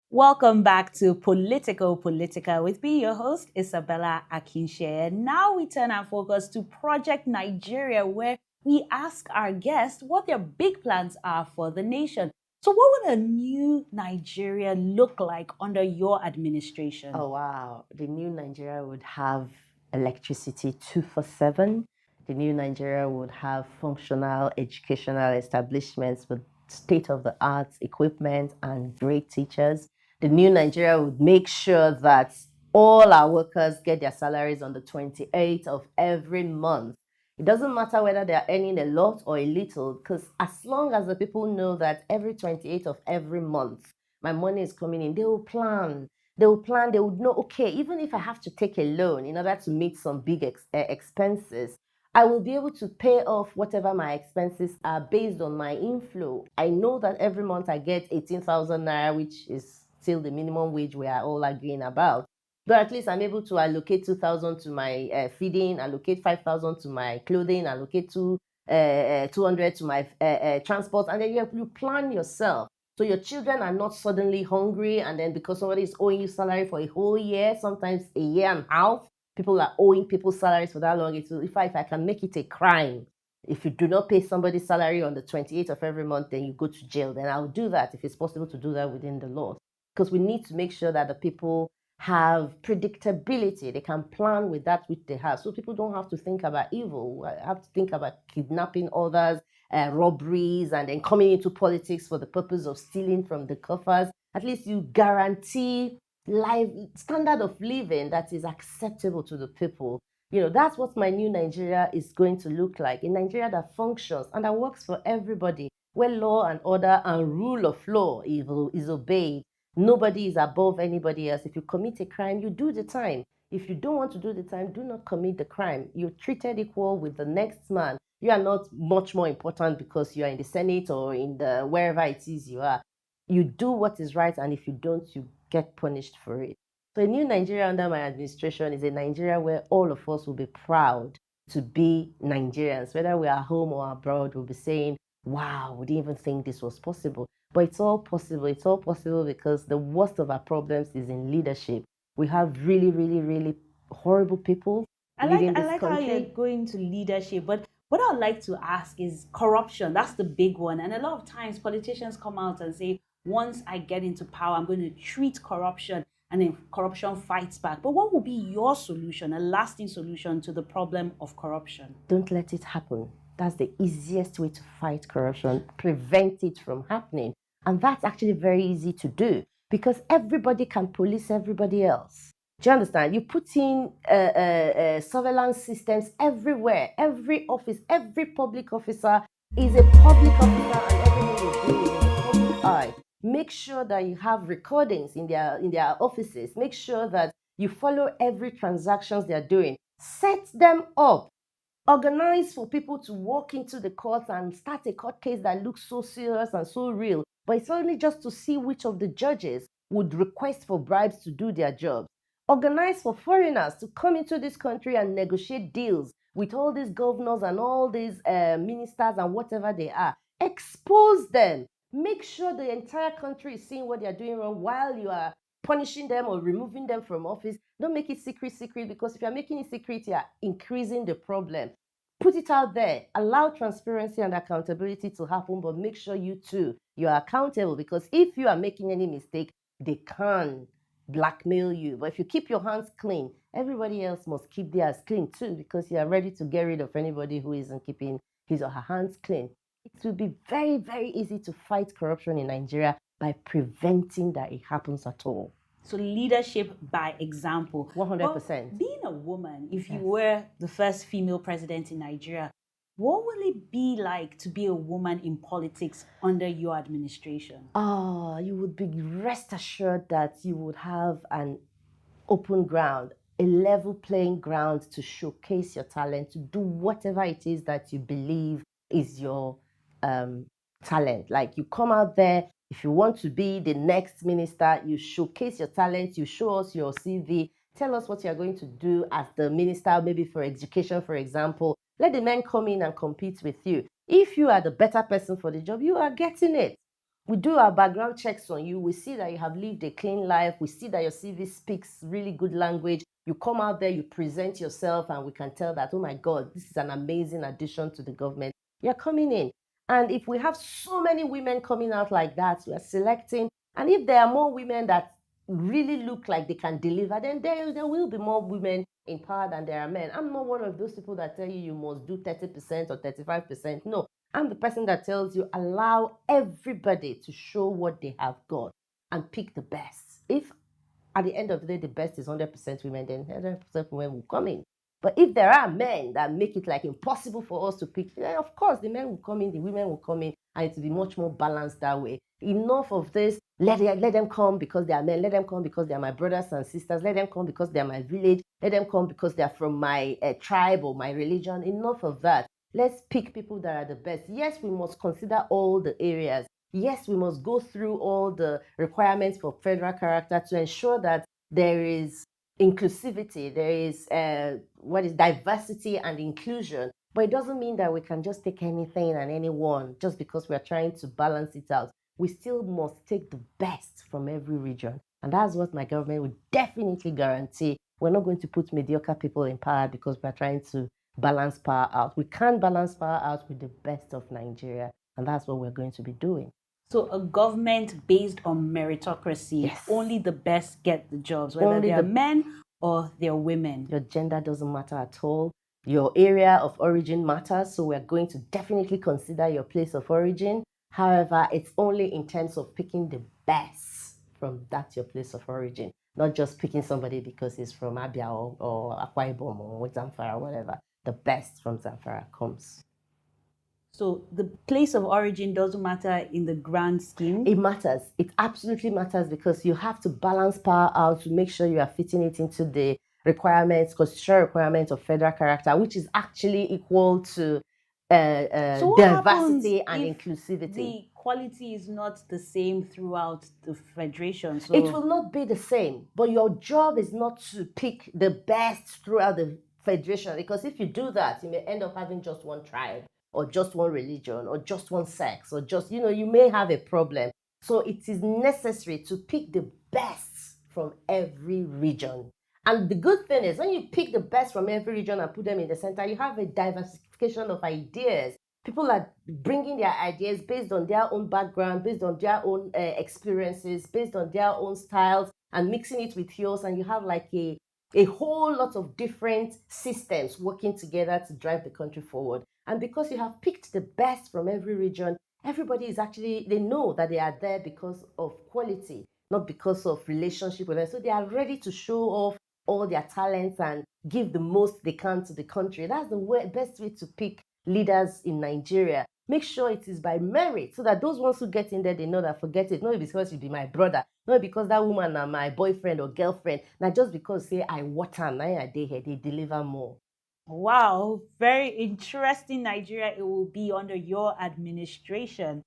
Welcome back to Politico Politica with me, your host, Isabella Akinseye. Now we turn our focus to Project Nigeria, where we ask our guests what their big plans are for the nation. So, what would a new Nigeria look like under your administration? Oh, wow. The new Nigeria would have electricity 24/7. The new Nigeria would have functional educational establishments with state of the art equipment and great teachers. The new Nigeria would make sure that all our workers get their salaries on the 28th of every month. It doesn't matter whether they are earning a lot or a little, because as long as the people know that every 28th of every month, my money is coming in, they will plan, they would know, okay, even if I have to take a loan in order to meet some big expenses, I will be able to pay off whatever my expenses are based on my inflow. I know that every month I get 18,000 naira, which is still the minimum wage we are all agreeing about. But at least I'm able to allocate 2,000 to my feeding, allocate 5,000 to my clothing, allocate 200 to my transport, and then you plan yourself. So your children are not suddenly hungry, and then because somebody is owing you salary for a whole year, sometimes a year and a half, people are owing people salaries for that long. If I can make it a crime. If you do not pay somebody's salary on the 28th of every month, then you go to jail. Then I'll do that if it's possible to do that within the law. Because we need to make sure that the people have predictability. They can plan with that which they have. So people don't have to think about evil, have to think about kidnapping others, robberies, and then coming into politics for the purpose of stealing from the coffers. At least you guarantee life standard of living that is acceptable to the people. That's what my new Nigeria is going to look like. A Nigeria that functions and that works for everybody, where law and order and rule of law is obeyed. Nobody is above anybody else. If you commit a crime, you do the time. If you don't want to do the time, do not commit the crime. You're treated equal with the next man. You are not much more important because you are in the Senate or in the wherever it is you are. You do what is right, and if you don't, you get punished for it. So a new Nigeria under my administration is a Nigeria where all of us will be proud to be Nigerians. Whether we are home or abroad, we'll be saying, wow, we didn't even think this was possible. But it's all possible. It's all possible because the worst of our problems is in leadership. We have really, really, really horrible people I like leading I this like how you're country. going to leadership, but what I'd like to ask is corruption. That's the big one. And a lot of times politicians come out and say, once I get into power, I'm going to treat corruption, and then corruption fights back. But what would be your solution, a lasting solution to the problem of corruption? Don't let it happen. That's the easiest way to fight corruption, prevent it from happening. And that's actually very easy to do because everybody can police everybody else. Do you understand? You put in surveillance systems everywhere, every office, every public officer is a public officer, and everything is doing in the public eye. Make sure that you have recordings in their offices. Make sure that you follow every transactions they're doing. Set them up. Organize for people to walk into the court and start a court case that looks so serious and so real. But it's only just to see which of the judges would request for bribes to do their jobs. Organize for foreigners to come into this country and negotiate deals with all these governors and all these ministers and whatever they are. Expose them. Make sure the entire country is seeing what they are doing wrong while you are punishing them or removing them from office. Don't make it secret, because if you're making it secret, you're increasing the problem. Put it out there. Allow transparency and accountability to happen, but make sure you are accountable, because if you are making any mistake, they can blackmail you. But if you keep your hands clean, everybody else must keep theirs clean too, because you are ready to get rid of anybody who isn't keeping his or her hands clean. It will be very, very easy to fight corruption in Nigeria by preventing that it happens at all. So leadership by example. 100%. But being a woman, if you were the first female president in Nigeria, what will it be like to be a woman in politics under your administration? You would be rest assured that you would have an open ground, a level playing ground to showcase your talent, to do whatever it is that you believe is your talent. Like, you come out there, if you want to be the next minister, you showcase your talent, you show us your CV, tell us what you're going to do as the minister, maybe for education, for example. Let the men come in and compete with you. If you are the better person for the job, you are getting it. We do our background checks on you. We see that you have lived a clean life. We see that your CV speaks really good language. You come out there, you present yourself, and we can tell that, oh my God, this is an amazing addition to the government. You're coming in. And if we have so many women coming out like that, we are selecting. And if there are more women that really look like they can deliver, then there will be more women in power than there are men. I'm not one of those people that tell you must do 30% or 35%. No, I'm the person that tells you allow everybody to show what they have got and pick the best. If at the end of the day the best is 100% women, then 100% women will come in. But if there are men that make it like impossible for us to pick, then of course the men will come in, the women will come in, and it will be much more balanced that way. Enough of this, let them come because they are men, let them come because they are my brothers and sisters, let them come because they are my village, let them come because they are from my tribe or my religion. Enough of that. Let's pick people that are the best. Yes, we must consider all the areas. Yes, we must go through all the requirements for federal character to ensure that there is inclusivity, there is diversity and inclusion. But it doesn't mean that we can just take anything and anyone just because we're trying to balance it out. We still must take the best from every region. And that's what my government would definitely guarantee. We're not going to put mediocre people in power because we're trying to balance power out. We can't balance power out with the best of Nigeria. And that's what we're going to be doing. So a government based on meritocracy, Yes. only the best get the jobs, whether they're men or they're women. Your gender doesn't matter at all. Your area of origin matters, so we're going to definitely consider your place of origin. However, it's only in terms of picking the best from that your place of origin, not just picking somebody because he's from Abia or Akwa Ibom or Zamfara or whatever. The best from Zamfara comes. So the place of origin doesn't matter in the grand scheme? It matters. It absolutely matters because you have to balance power out to make sure you are fitting it into the requirements, constitutional requirements of federal character, which is actually equal to So diversity and inclusivity. The quality is not the same throughout the federation. So it will not be the same, but your job is not to pick the best throughout the federation, because if you do that, you may end up having just one tribe or just one religion or just one sex or just, you may have a problem. So it is necessary to pick the best from every region. And the good thing is when you pick the best from every region and put them in the center, you have a diversification of ideas. People are bringing their ideas based on their own background, based on their own experiences, based on their own styles, and mixing it with yours. And you have like a whole lot of different systems working together to drive the country forward. And because you have picked the best from every region, everybody is actually, they know that they are there because of quality, not because of relationship with them. So they are ready to show off all their talents and give the most they can to the country. That's the best way to pick leaders in Nigeria. Make sure it is by merit so that those ones who get in there, they know that forget it. Not because you be my brother, not because that woman are my boyfriend or girlfriend, not just because say I water, they deliver more. Wow, very interesting Nigeria it will be under your administration.